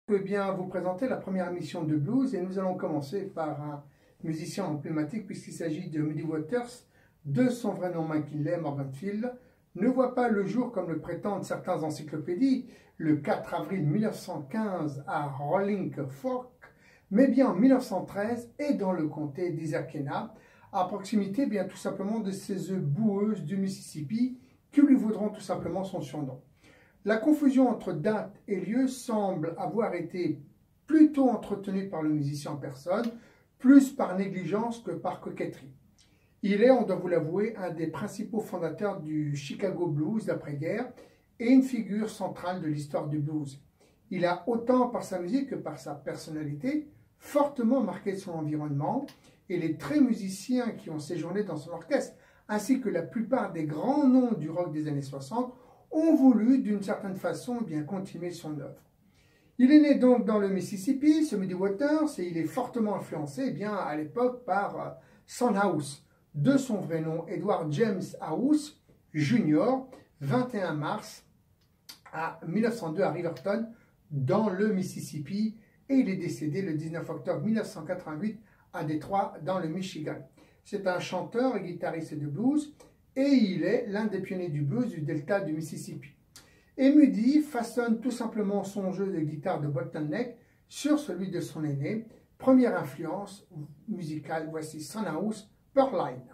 Je vais bien vous présenter la première émission de blues et nous allons commencer par un musicien emblématique puisqu'il s'agit de Muddy Waters, de son vrai nom McKinley Morganfield, ne voit pas le jour comme le prétendent certaines encyclopédies le 4 avril 1915 à Rolling Fork, mais bien en 1913 et dans le comté d'Issaquena, à proximité bien tout simplement de ces eaux boueuses du Mississippi qui lui vaudront tout simplement son surnom. La confusion entre date et lieu semble avoir été plutôt entretenue par le musicien en personne, plus par négligence que par coquetterie. Il est, on doit vous l'avouer, un des principaux fondateurs du Chicago Blues d'après-guerre et une figure centrale de l'histoire du blues. Il a, autant par sa musique que par sa personnalité, fortement marqué son environnement et les très musiciens qui ont séjourné dans son orchestre, ainsi que la plupart des grands noms du rock des années 60, ont voulu, d'une certaine façon, bien continuer son œuvre. Il est né donc dans le Mississippi, ce Muddy Waters, et il est fortement influencé, bien à l'époque, par Son House, de son vrai nom, Edward James House Jr., 21 mars 1902 à Riverton, dans le Mississippi, et il est décédé le 19 octobre 1988 à Détroit, dans le Michigan. C'est un chanteur et guitariste de blues, et il est l'un des pionniers du blues du delta du Mississippi. Et Muddy façonne tout simplement son jeu de guitare de bottleneck sur celui de son aîné. Première influence musicale, voici Son House, Pearl Line.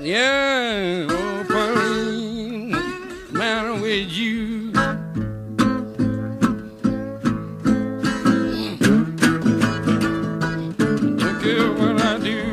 Yeah, oh, Pearline, matter with you. Don't care what I do.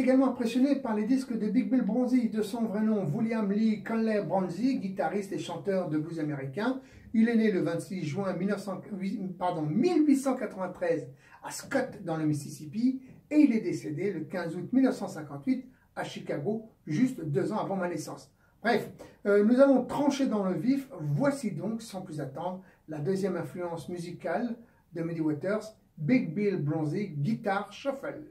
également impressionné par les disques de Big Bill Bronzy, de son vrai nom William Lee Conley Bronzy, guitariste et chanteur de blues américain. Il est né le 26 juin 1893 à Scott dans le Mississippi et il est décédé le 15 août 1958 à Chicago, juste 2 ans avant ma naissance. Bref, nous allons trancher dans le vif. Voici donc, sans plus attendre, la deuxième influence musicale de Muddy Waters, Big Bill Bronzy, guitare shuffle.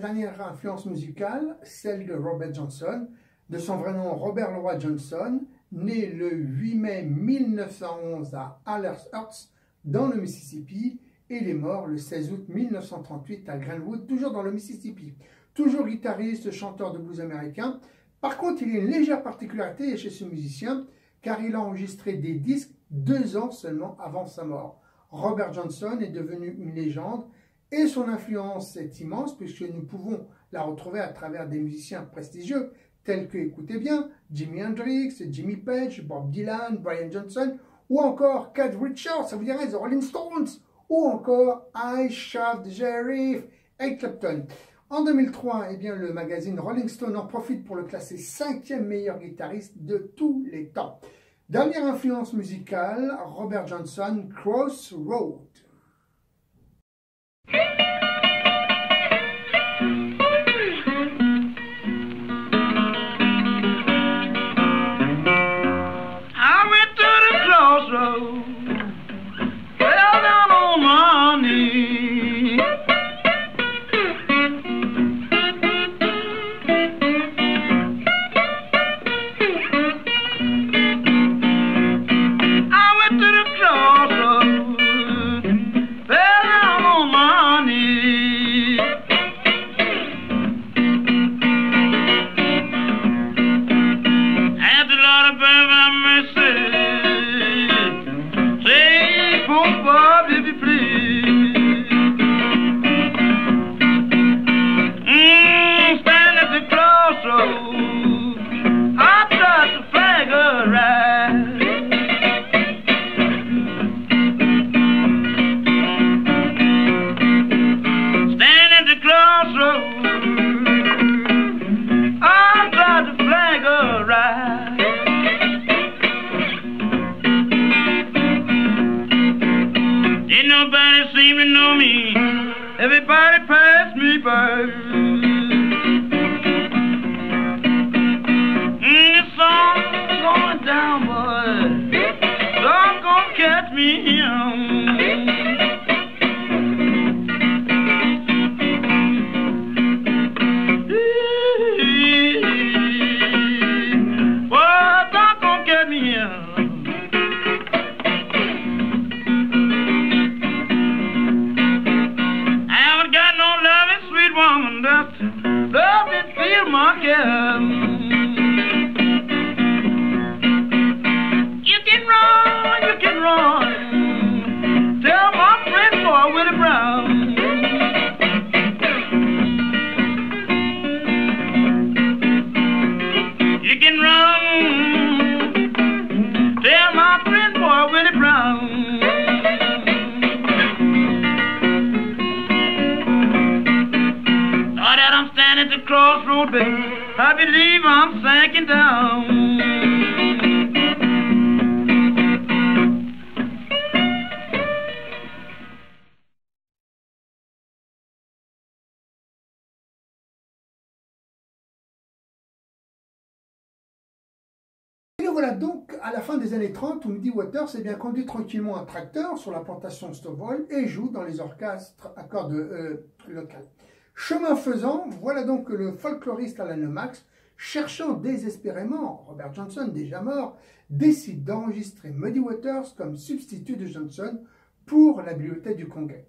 Dernière influence musicale, celle de Robert Johnson, de son vrai nom Robert Leroy Johnson, né le 8 mai 1911 à Aldershot, dans le Mississippi, et il est mort le 16 août 1938 à Greenwood, toujours dans le Mississippi. Toujours guitariste, chanteur de blues américain. Par contre, il y a une légère particularité chez ce musicien, car il a enregistré des disques 2 ans seulement avant sa mort. Robert Johnson est devenu une légende, et son influence est immense puisque nous pouvons la retrouver à travers des musiciens prestigieux tels que, écoutez bien, Jimi Hendrix, Jimmy Page, Bob Dylan, Brian Johnson ou encore Keith Richards, ça vous dirait The Rolling Stones, ou encore I Shot the Sheriff, Eric Clapton. En 2003, eh bien, le magazine Rolling Stone en profite pour le classer 5e meilleur guitariste de tous les temps. Dernière influence musicale, Robert Johnson, Crossroad. phone, Bob, if you please. Stand at the crossroads. I trust the flag of right. Stand at the crossroads. I trust the flag of right. Ain't nobody seem to know me. Everybody pass me by. The sun's going down, boy. Sun's gonna catch me. Boy, sun's gonna catch me. I haven't got no loving, sweet woman that's love and feel my care. You can run. Tell my friend boy Willie Brown. You can run. Tell my friend boy Willie Brown. Now that I'm standing at the crossroad, baby, I believe I'm sinking down. Et nous voilà donc à la fin des années 30 où Muddy Waters bien conduit tranquillement un tracteur sur la plantation de Stonewall et joue dans les orchestres à cordes locales. Chemin faisant, voilà donc que le folkloriste Alan Lomax, cherchant désespérément Robert Johnson, déjà mort, décide d'enregistrer Muddy Waters comme substitut de Johnson pour la bibliothèque du Congrès.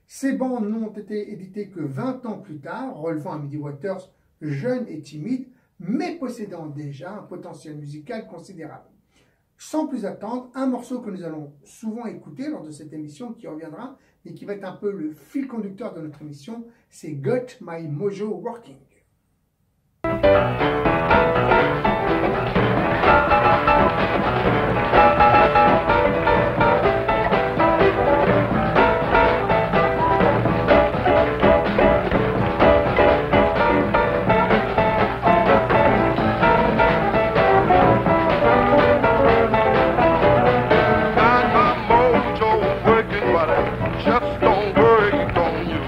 Ces bandes n'ont été éditées que 20 ans plus tard, relevant à Muddy Waters jeune et timide, mais possédant déjà un potentiel musical considérable. Sans plus attendre, un morceau que nous allons souvent écouter lors de cette émission qui reviendra et qui va être un peu le fil conducteur de notre émission, c'est Got My Mojo Working. Just don't worry on you.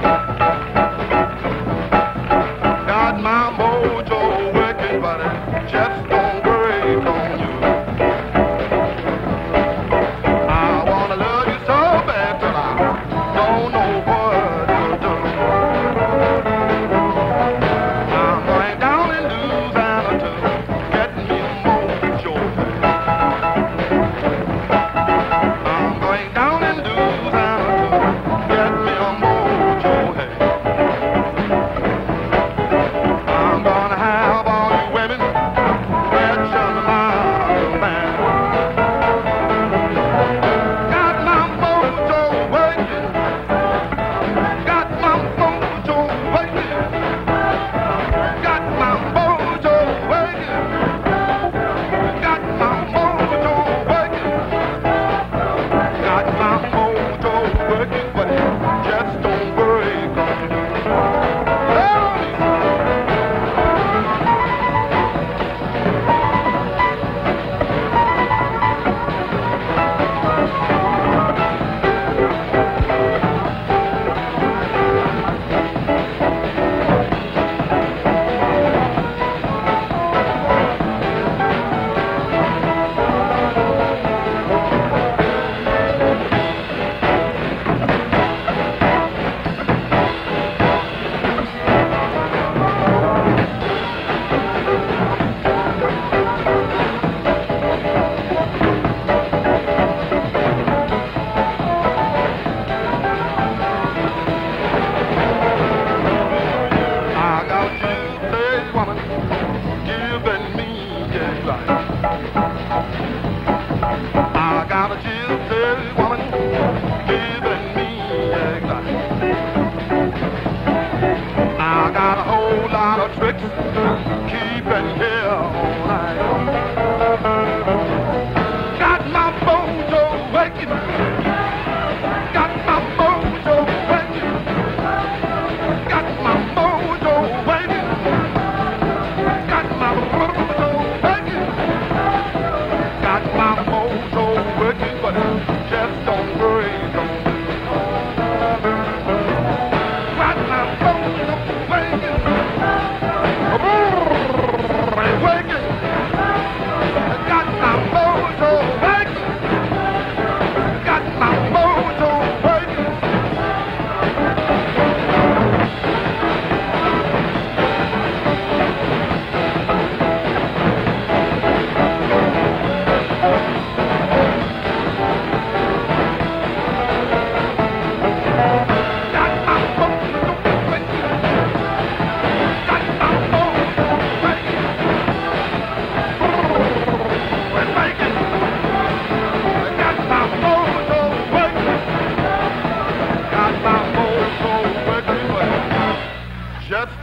Got my mojo working, buddy.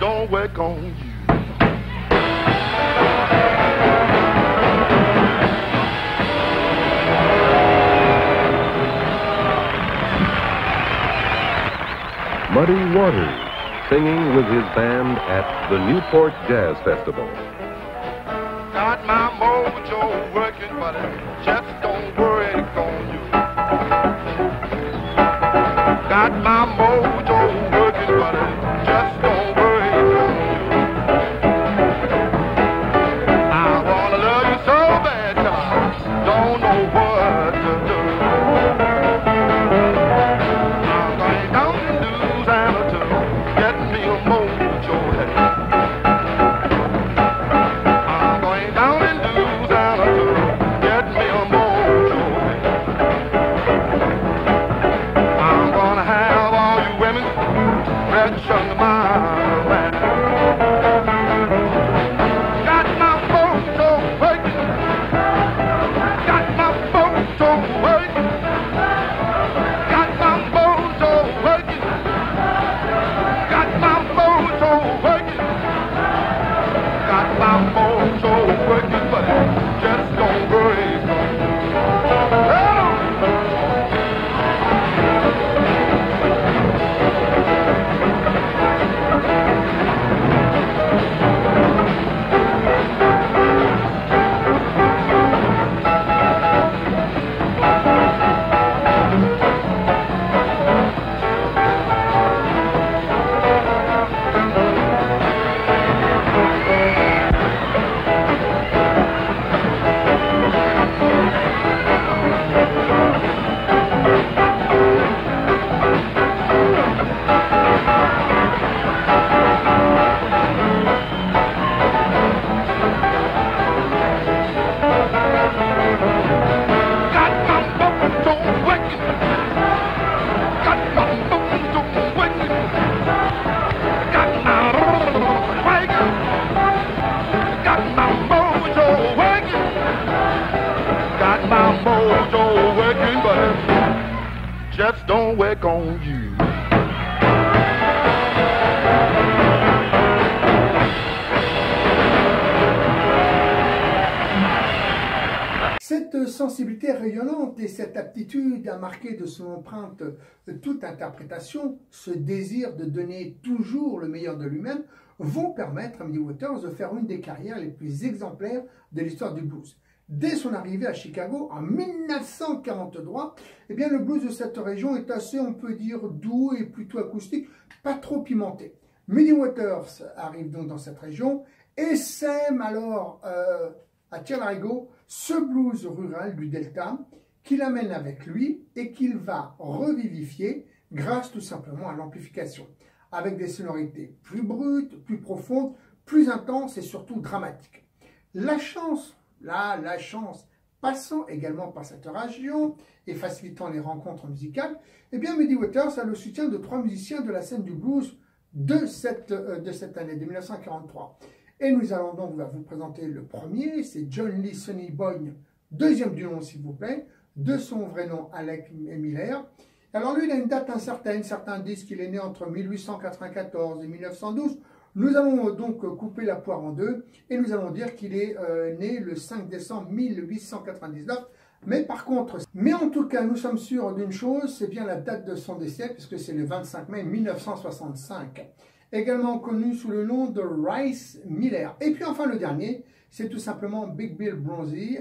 don't work on you. Muddy Waters, singing with his band at the Newport Jazz Festival. Got my mojo working, but it just don't work on you. Got my mojo working, but it just don't work on you. I wanna love you so bad, but I don't know what to do. I'm going down to Louisiana to get me a mojo head. I'm going down in Louisiana to get me a mojo head. I'm gonna have all you women rich under my band. Got my mojo working. Got my mojo working. Got my mojo working. Got my mojo working. Got my mojo working, but it just don't break. Oh! Just don't work on you. Cette sensibilité rayonnante et cette aptitude à marquer de son empreinte toute interprétation, ce désir de donner toujours le meilleur de lui-même, vont permettre à Muddy Waters de faire une des carrières les plus exemplaires de l'histoire du blues. Dès son arrivée à Chicago en 1943, eh bien, le blues de cette région est assez, on peut dire, doux et plutôt acoustique, pas trop pimenté. Muddy Waters arrive donc dans cette région et sème alors à Chicago ce blues rural du Delta qu'il amène avec lui et qu'il va revivifier grâce tout simplement à l'amplification, avec des sonorités plus brutes, plus profondes, plus intenses et surtout dramatiques. La chance, passant également par cette région et facilitant les rencontres musicales, eh bien Muddy Waters a le soutien de 3 musiciens de la scène du blues de cette année, de 1943. Et nous allons donc vous présenter le premier, c'est John Lee Sonny Boy, deuxième du nom s'il vous plaît, de son vrai nom Alec Miller. Alors lui il a une date incertaine, certains disent qu'il est né entre 1894 et 1912. Nous allons donc couper la poire en deux et nous allons dire qu'il est né le 5 décembre 1899. Mais en tout cas, nous sommes sûrs d'une chose, c'est bien la date de son décès, puisque c'est le 25 mai 1965. Également connu sous le nom de Rice Miller. Et puis enfin le dernier, c'est tout simplement Big Bill Bronzy,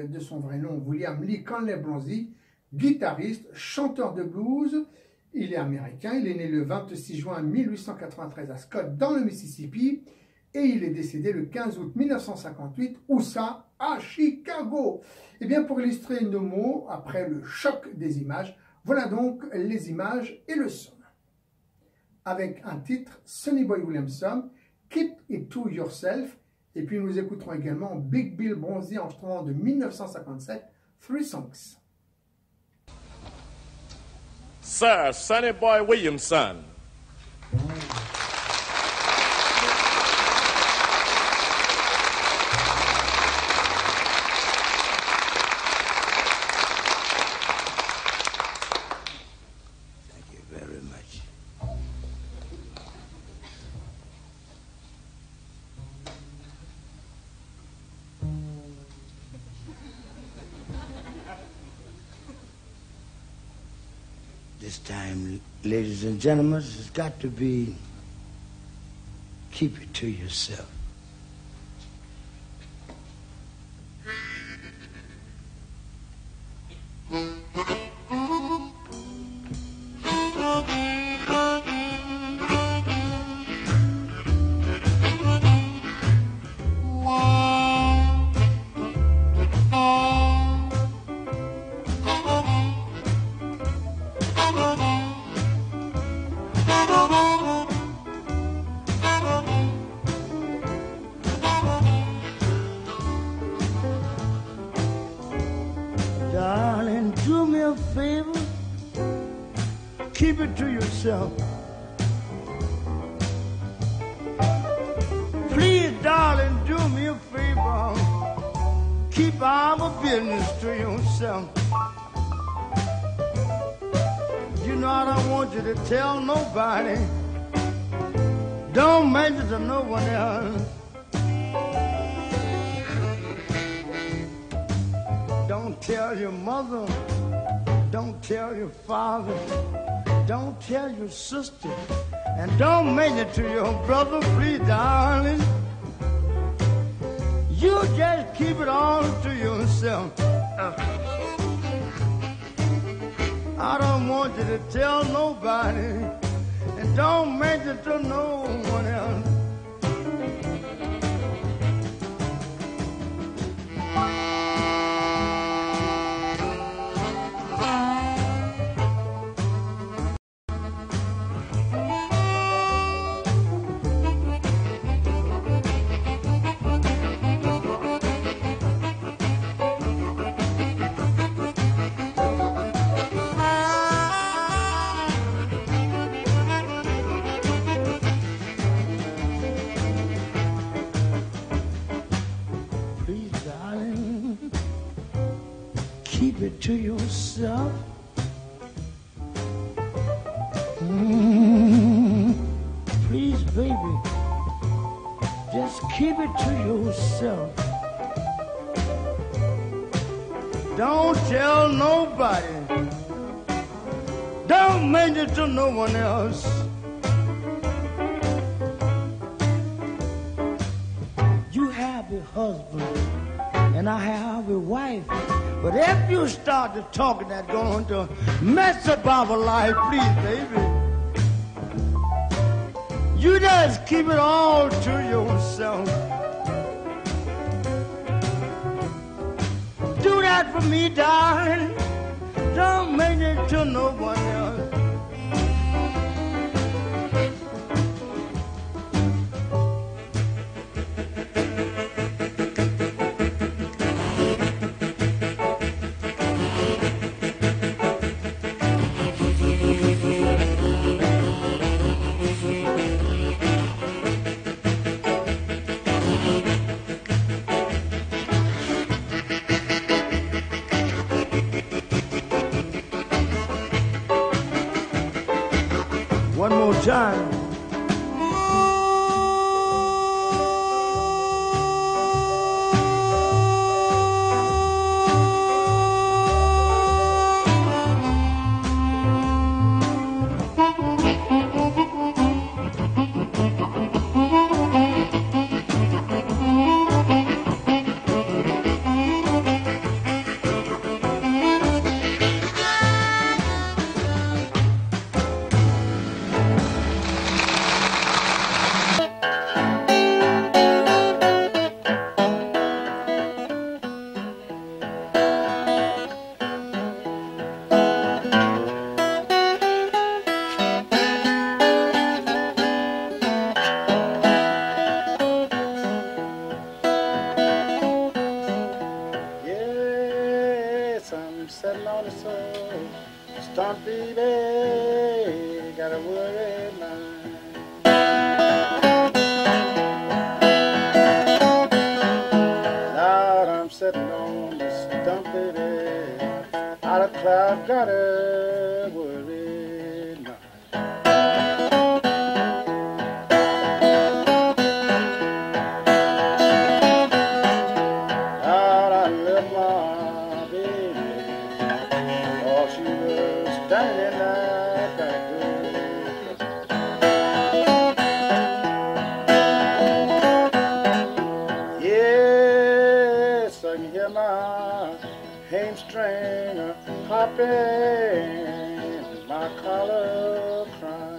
de son vrai nom William Lee Conley Bronzy, guitariste, chanteur de blues. Il est américain, il est né le 26 juin 1893 à Scott, dans le Mississippi, et il est décédé le 15 août 1958, où ça, à Chicago. Et bien pour illustrer nos mots, après le choc des images, voilà donc les images et le son. Avec un titre, Sonny Boy Williamson, Keep It To Yourself, et puis nous écouterons également Big Bill Bronzy, enregistrement de 1957, Three Songs. Sir Sonny Boy Williamson. Thank you very much. This time, ladies and gentlemen, it's got to be keep it to yourself. Darling, do me a favor, keep it to yourself. Please, darling, do me a favor, keep our business to yourself. You know I don't want you to tell nobody, don't mention to no one else. Don't tell your mother, don't tell your father, don't tell your sister, and don't mention it to your brother, please, darling. You just keep it all to yourself. I don't want you to tell nobody, and don't mention it to no one else. Please, darling, keep it to yourself. Please, baby, just keep it to yourself. Don't tell nobody. Don't mention it to no one else. You have a husband and I have a wife. But if you start to talking, that's going to mess up our life, please, baby. You just keep it all to yourself. Do that for me, darling. Don't mention it to no one else. One more time. Sitting on the soul, stomp baby, got a worried mind. Lord, I'm sitting on the stump baby, out of cloud, got a worried mind. Lord, I love my baby, oh, she was standing there. gotta do. Yes, I can hear my hamstring hopping, my collar crying.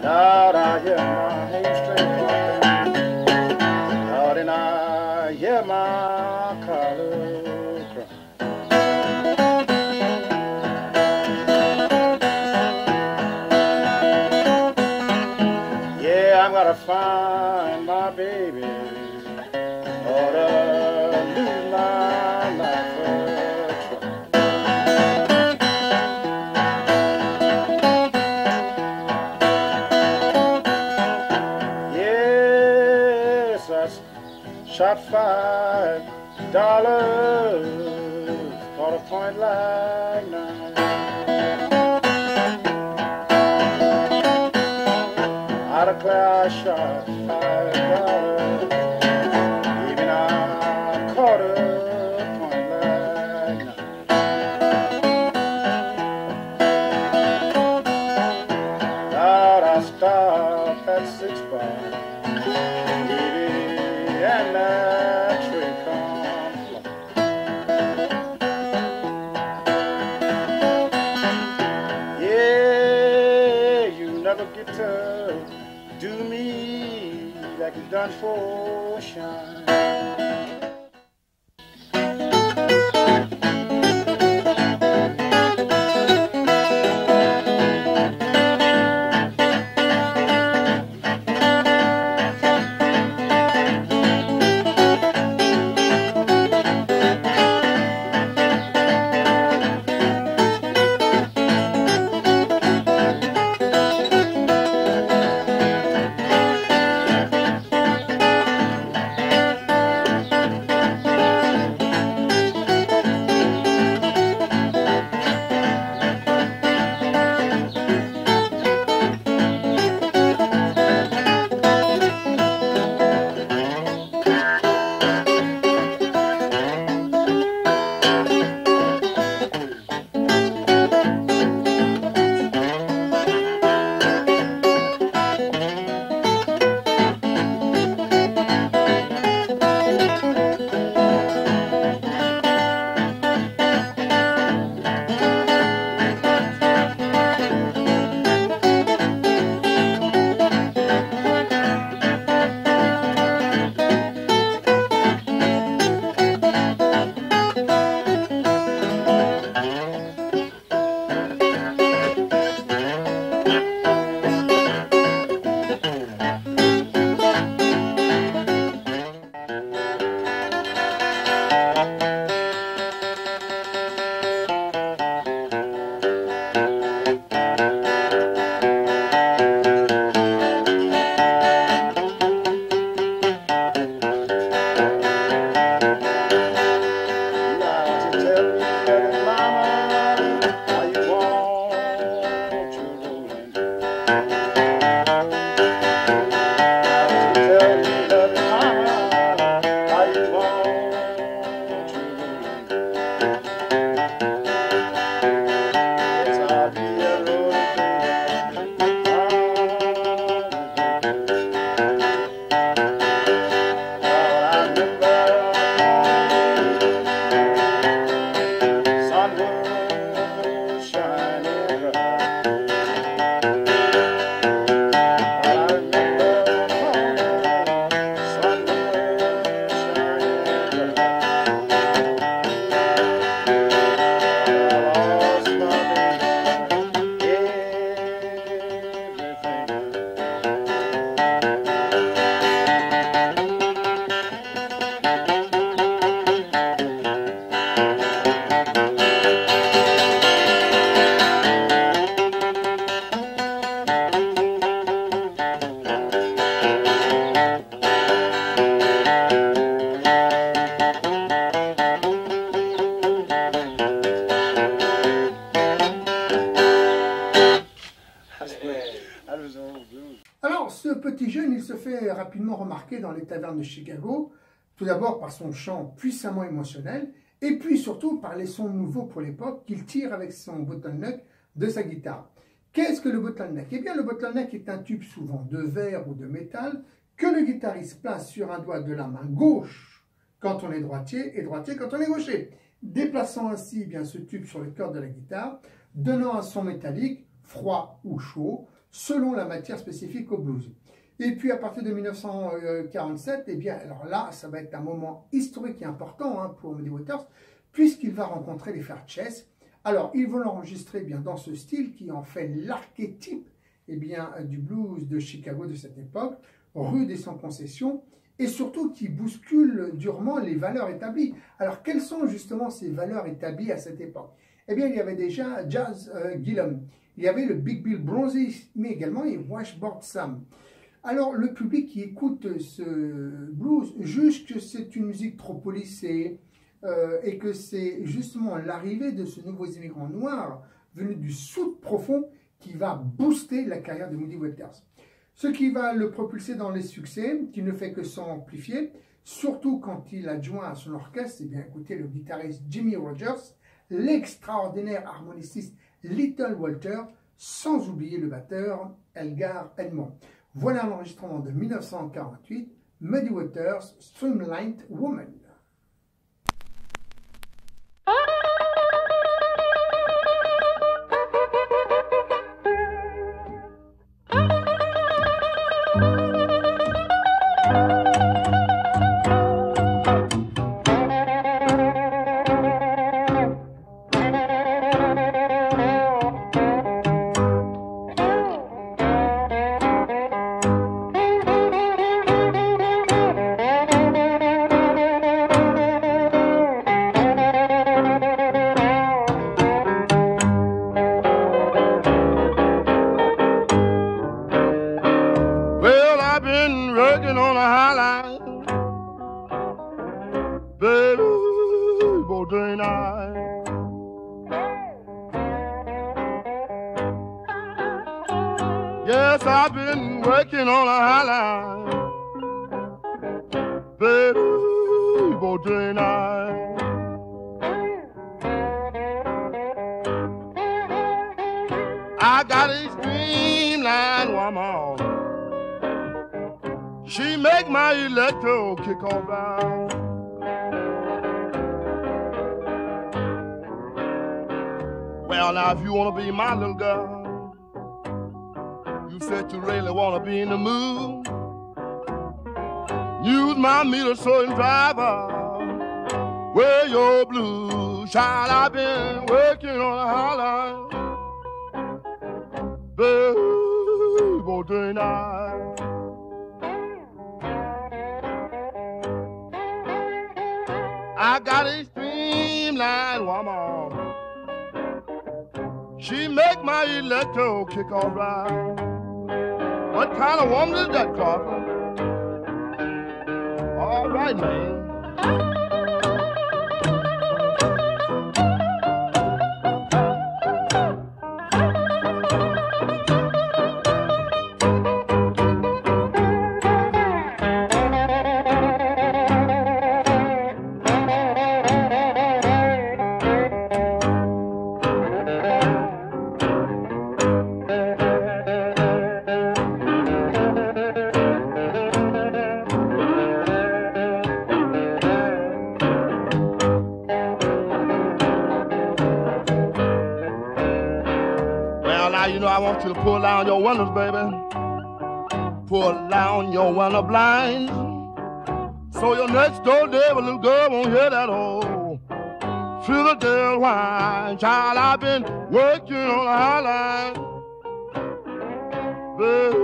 Lord, I hear my hamstring hopping, Lord, and I hear my collar crying. Yeah, I'm gonna find my baby, or to lose my life for trouble. Yes, I shot $5 for a point like nine. Out of Clare, I shot $5. Even I caught a point like nine. Lord, I stopped at 6 bar, baby, and that tree come flying. Yeah, you never get to do me like you done for shine. Alors, ce petit jeune, il se fait rapidement remarquer dans les tavernes de Chicago, tout d'abord par son chant puissamment émotionnel, Et puis surtout par les sons nouveaux pour l'époque qu'il tire avec son bottleneck de sa guitare. Qu'est-ce que le bottleneck? Eh bien le bottleneck est un tube souvent de verre ou de métal que le guitariste place sur un doigt de la main gauche quand on est droitier et droitier quand on est gaucher, déplaçant ainsi bien ce tube sur le corps de la guitare, donnant un son métallique, froid ou chaud, selon la matière spécifique au blues. Et puis à partir de 1947, eh bien alors là, ça va être un moment historique et important hein, pour Muddy Waters, puisqu'il va rencontrer les Fairchies. Alors, ils vont l'enregistrer bien dans ce style qui en fait l'archétype eh bien, du blues de Chicago de cette époque, rude et sans concession, et surtout qui bouscule durement les valeurs établies. Alors, quelles sont justement ces valeurs établies à cette époque? Eh bien, il y avait déjà Jazz Gillum, il y avait le Big Bill Bronzy, mais également les Washboard Sam. Alors, le public qui écoute ce blues juge que c'est une musique trop polissée et que c'est justement l'arrivée de ce nouveau immigrant noir venu du sud profond qui va booster la carrière de Muddy Waters. Ce qui va le propulser dans les succès, qui ne fait que s'amplifier, surtout quand il adjoint à son orchestre, eh bien, écoutez, le guitariste Jimmy Rogers, l'extraordinaire harmoniciste Little Walter, sans oublier le batteur Elgar Edmond. Voilà l'enregistrement de 1948, Muddy Waters, Streamlined Woman. Yes, I've been working on a high line, baby, both day and night. I got a streamline woman, she make my electro kick off down. Well, now if you wanna be my little girl, you said you really wanna be in the mood, use my meter so and driver, wear your blues. Child, I've been working on a hotline, baby, all day and night. I got a streamline woman, she make my electro kick off right. What kind of woman is that, Crawford? All right, man. You know, I want you to pull down your windows, baby. Pull down your window blinds, so your next door neighbor little girl won't hear that old Philadelphia wine. Child, I've been working on a hotline, baby,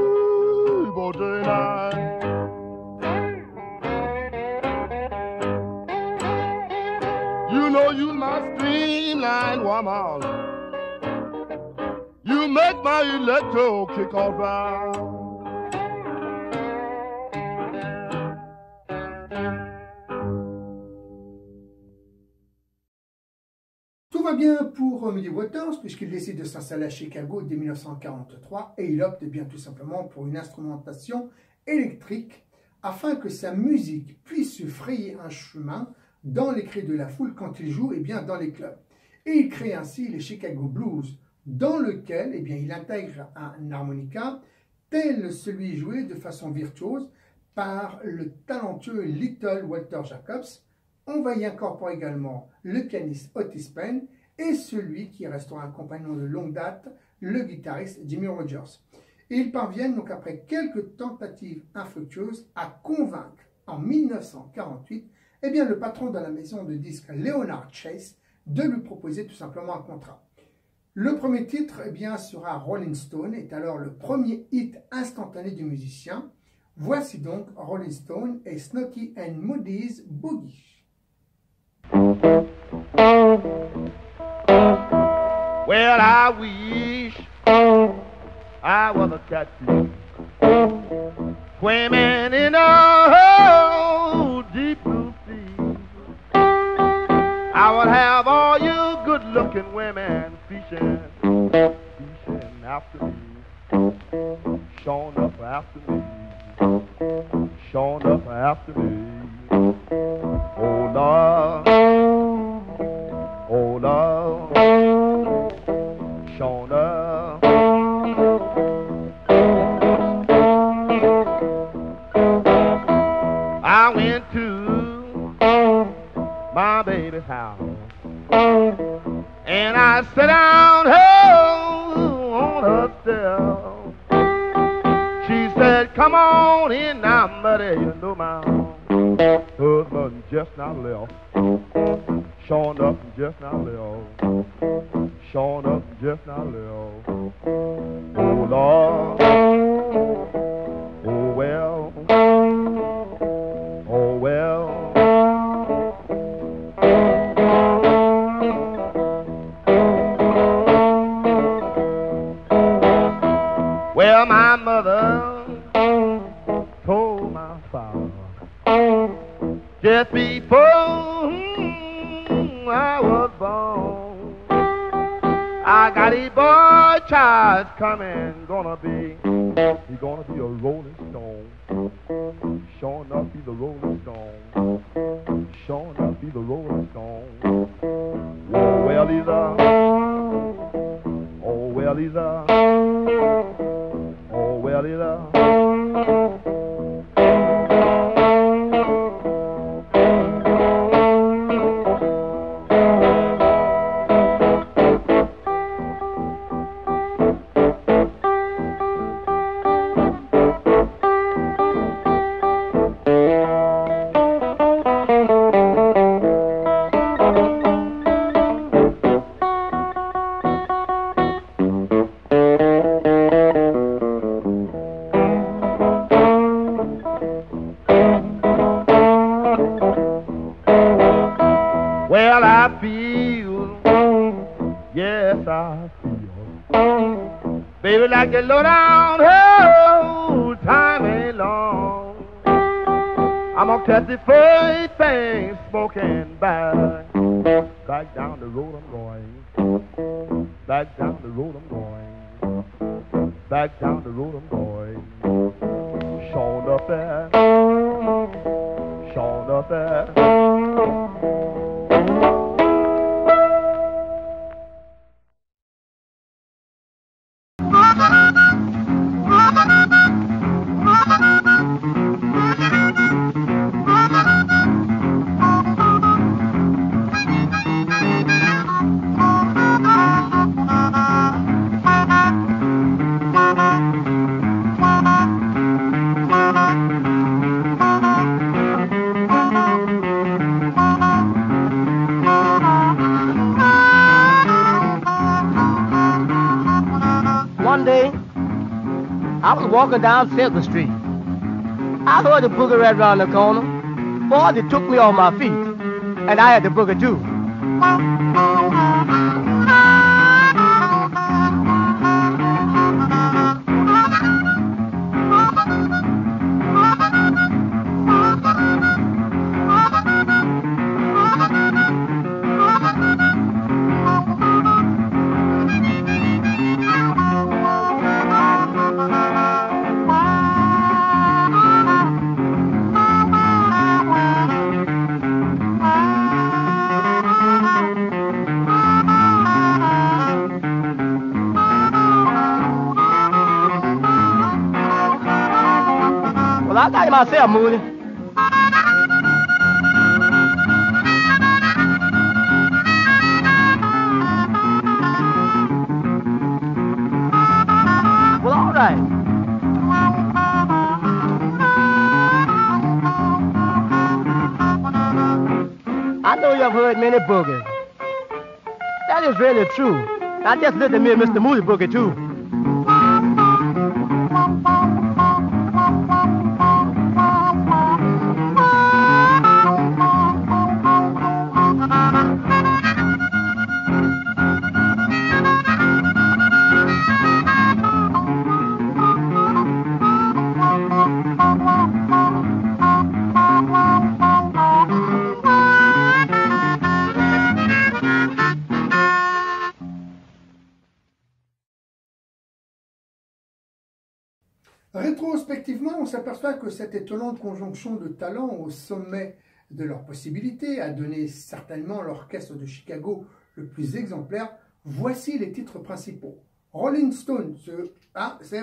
all day and night. You know you my streamline woman, you make my electro kick off right. Tout va bien pour Muddy Waters puisqu'il décide de s'installer à Chicago dès 1943 et il opte bien tout simplement pour une instrumentation électrique afin que sa musique puisse se frayer un chemin dans les cris de la foule quand il joue dans les clubs. Et il crée ainsi les Chicago Blues, dans lequel il intègre un harmonica tel celui joué de façon virtuose par le talentueux Little Walter Jacobs. On va y incorporer également le pianiste Otis Penn et celui qui restera un compagnon de longue date, le guitariste Jimmy Rogers. Et ils parviennent donc après quelques tentatives infructueuses à convaincre en 1948 le patron de la maison de disques Leonard Chase de lui proposer tout simplement un contrat. Le premier titre sera Rolling Stone, est alors le premier hit instantané du musicien. Voici donc Rolling Stone et Snooky and Moody's Boogie. Well, I wish I was a catfish swimming in a deep blue sea. I would have all you good-looking women fishing after me, showing up after me, showing up after me. Oh Lord, oh Lord, showing up. I went to my baby's house and I sat down on her step. She said, come on in now, buddy, you know my husband just now left. Showing up and just now left. Showing up and just now left. Oh Lord, oh well, oh well. Well, my mother told my father just before I was born, I got a boy child coming, he's gonna be a rolling stone. Showing up, he's a rolling stone. Showing up, he's a rolling stone. Oh well, he's a, oh well, he's a, oh well, he's a. Well, I feel, yes, I feel, baby, like a low down, oh, time ain't long. I'm gonna catch the first thing smoking back down the road I'm going, back down the road I'm going, back down the road I'm going. Showing up there, showing up there. One day, I was walking down 7th Street. I heard a boogie right around the corner. Boy, it took me on my feet, and I had to boogie too. I got it myself, Moody. Well, all right. I know you've heard many boogies. That is really true. Now just listen to me and Mr. Moody Boogie, too. Rétrospectivement, on s'aperçoit que cette étonnante conjonction de talents au sommet de leurs possibilités a donné certainement l'orchestre de Chicago le plus exemplaire. Voici les titres principaux. Rolling Stones,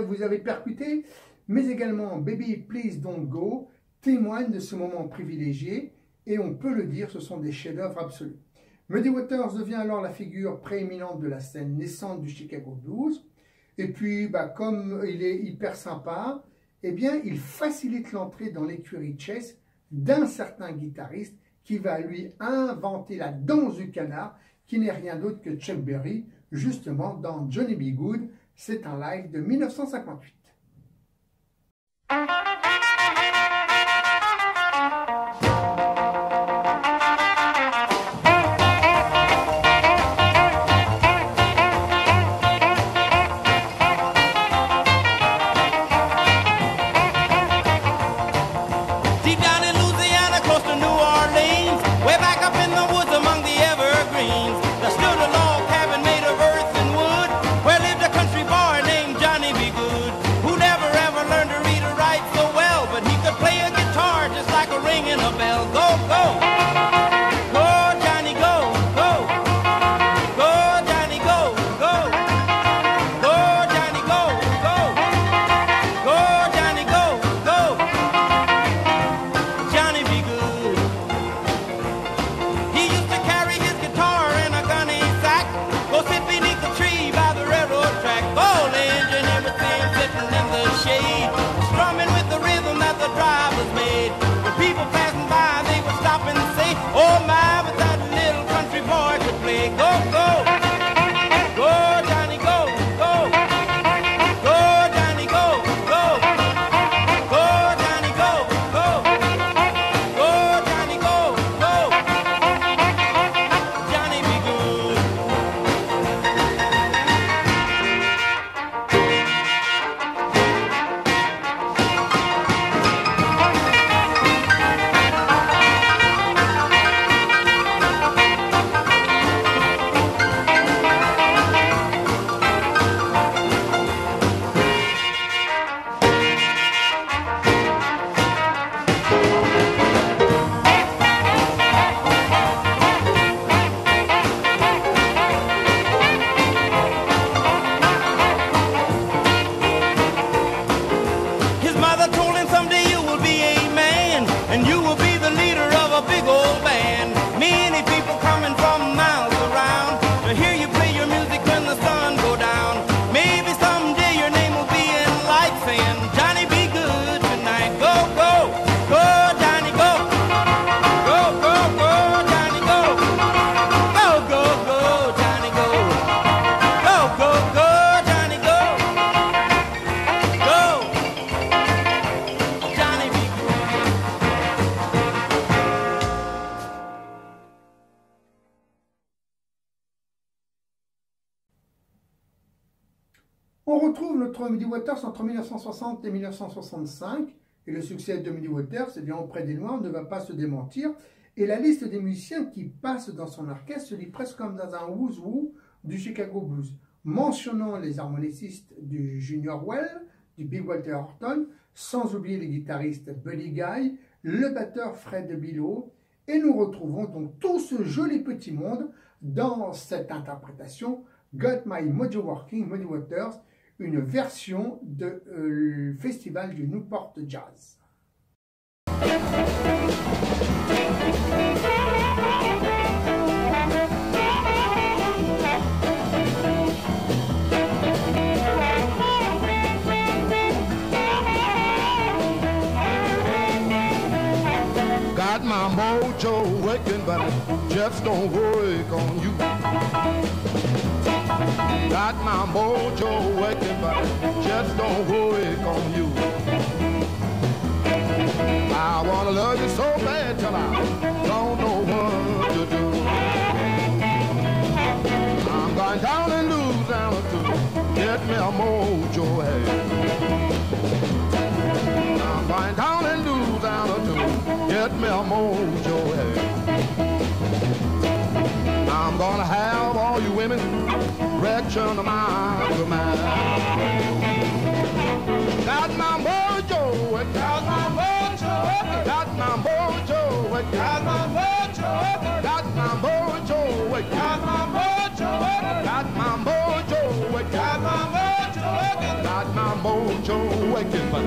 vous avez percuté, mais également Baby Please Don't Go, témoignent de ce moment privilégié, et on peut le dire, ce sont des chefs-d'œuvre absolus. Muddy Waters devient alors la figure prééminente de la scène naissante du Chicago Blues. Et puis, comme il est hyper sympa, eh bien, il facilite l'entrée dans l'écurie Chess d'un certain guitariste qui va lui inventer la danse du canard, qui n'est rien d'autre que Chuck Berry, justement dans Johnny B. Good. C'est un live de 1958. On retrouve notre Muddy Waters entre 1960 et 1965, et le succès de Muddy Waters, eh bien, auprès des Noirs, ne va pas se démentir, et la liste des musiciens qui passent dans son orchestre se lit presque comme dans un who's who du Chicago Blues, mentionnant les harmonicistes du Junior Well, du Big Walter Horton, sans oublier les guitaristes Buddy Guy, le batteur Fred Billow, et nous retrouvons donc tout ce joli petit monde dans cette interprétation Got My Mojo Working, Muddy Waters, une version du festival du Newport Jazz. working, but it just don't work on you. Got my mojo working, but it just don't work on you. I wanna love you so bad till I don't know what to do. I'm going down in Louisiana to get me a mojo, hey. I'm going down in Louisiana to get me a mojo, hey. I'm gonna have all you women direction of my command. Got my mojo, got my mojo, got my mojo, got my mojo, got my mojo, got my mojo, got my mojo, got my mojo, got my mojo waking, but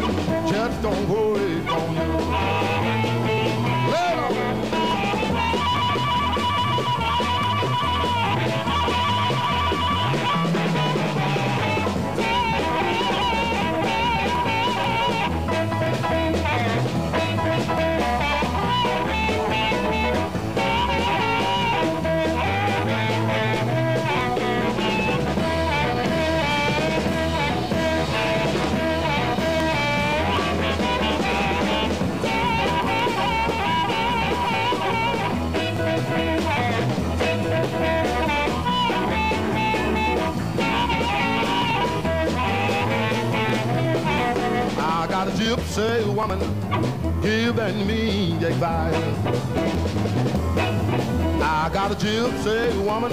just don't worry on you. A gypsy woman giving me advice. I got a gypsy woman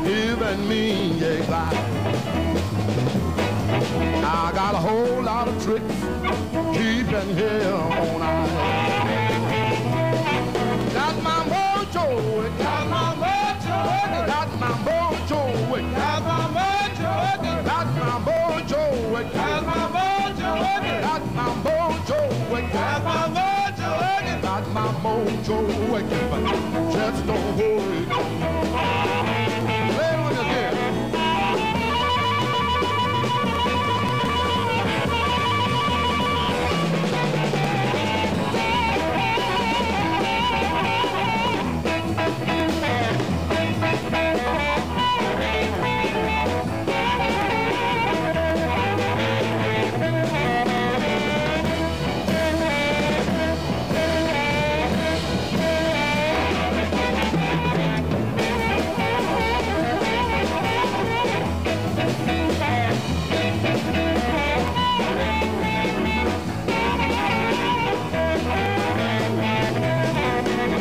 giving me advice. I got a whole lot of tricks keeping here on ice. Got my mojo, got my mojo, got my mojo, got my mojo, got my mojo, got my mojo, got my mojo, got my mojo, got my mojo, but just don't worry. Play it again.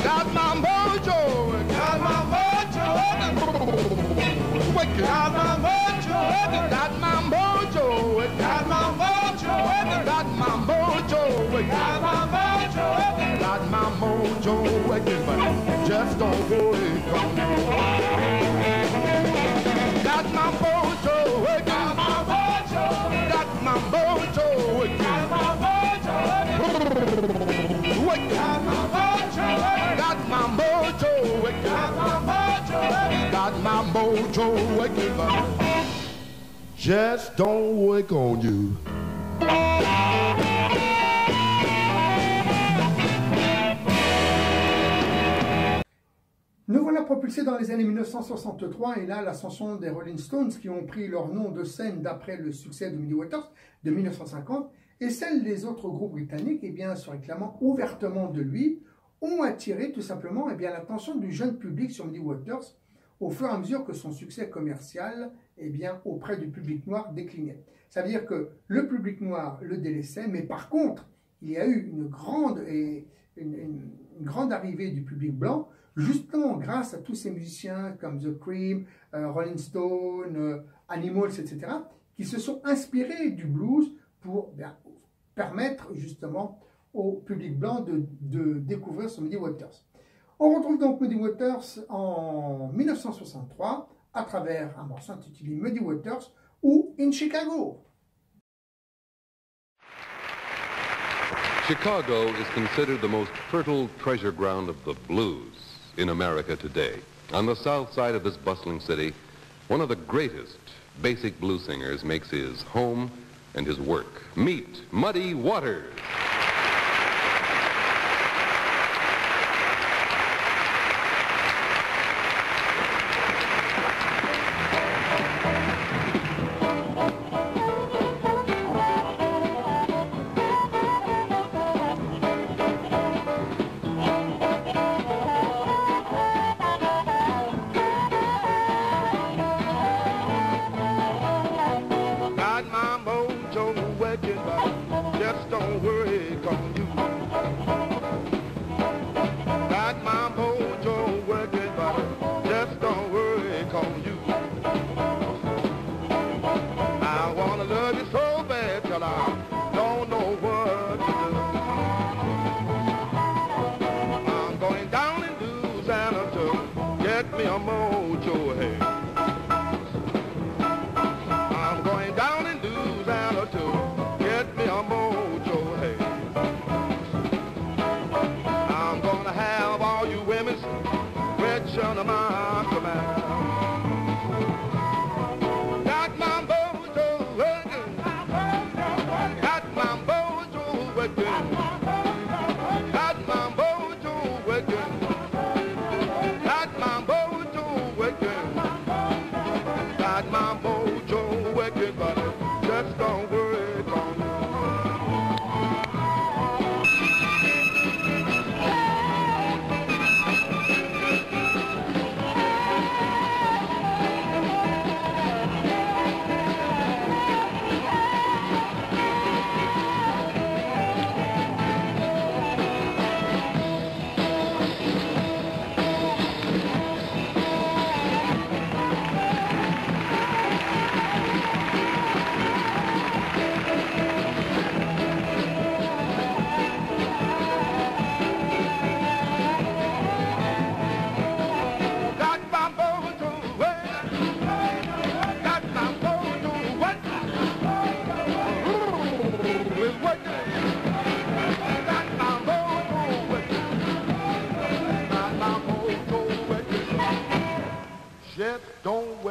Got my mojo, got my mojo, got my mojo, got my mojo, got my mojo, got my mojo, but just don't worry, come got my mojo, got my mojo, got my mojo, got my mojo, got my mojo, got my mojo, got my mojo, got my mojo waking up. Just don't wake on you. Nous voilà propulsés dans les années 1963 et là l'ascension des Rolling Stones qui ont pris leur nom de scène d'après le succès de Muddy Waters de 1950 et celle des autres groupes britanniques, eh bien, se réclamant ouvertement de lui, ont attiré tout simplement l'attention du jeune public sur Muddy Waters au fur et à mesure que son succès commercial auprès du public noir déclinait. Ça veut dire que le public noir le délaissait, mais par contre, il y a eu une grande arrivée du public blanc, justement grâce à tous ces musiciens comme The Cream, Rolling Stone, Animals, etc., qui se sont inspirés du blues pour permettre justement au public blanc de découvrir ce Muddy Waters. On retrouve donc Muddy Waters en 1963 à travers un morceau intitulé Muddy Waters ou In Chicago. Chicago is considered the most fertile treasure ground of the blues in America today. On the south side of this bustling city, one of the greatest basic blues singers makes his home and his work. Meet Muddy Waters.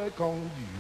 like on you.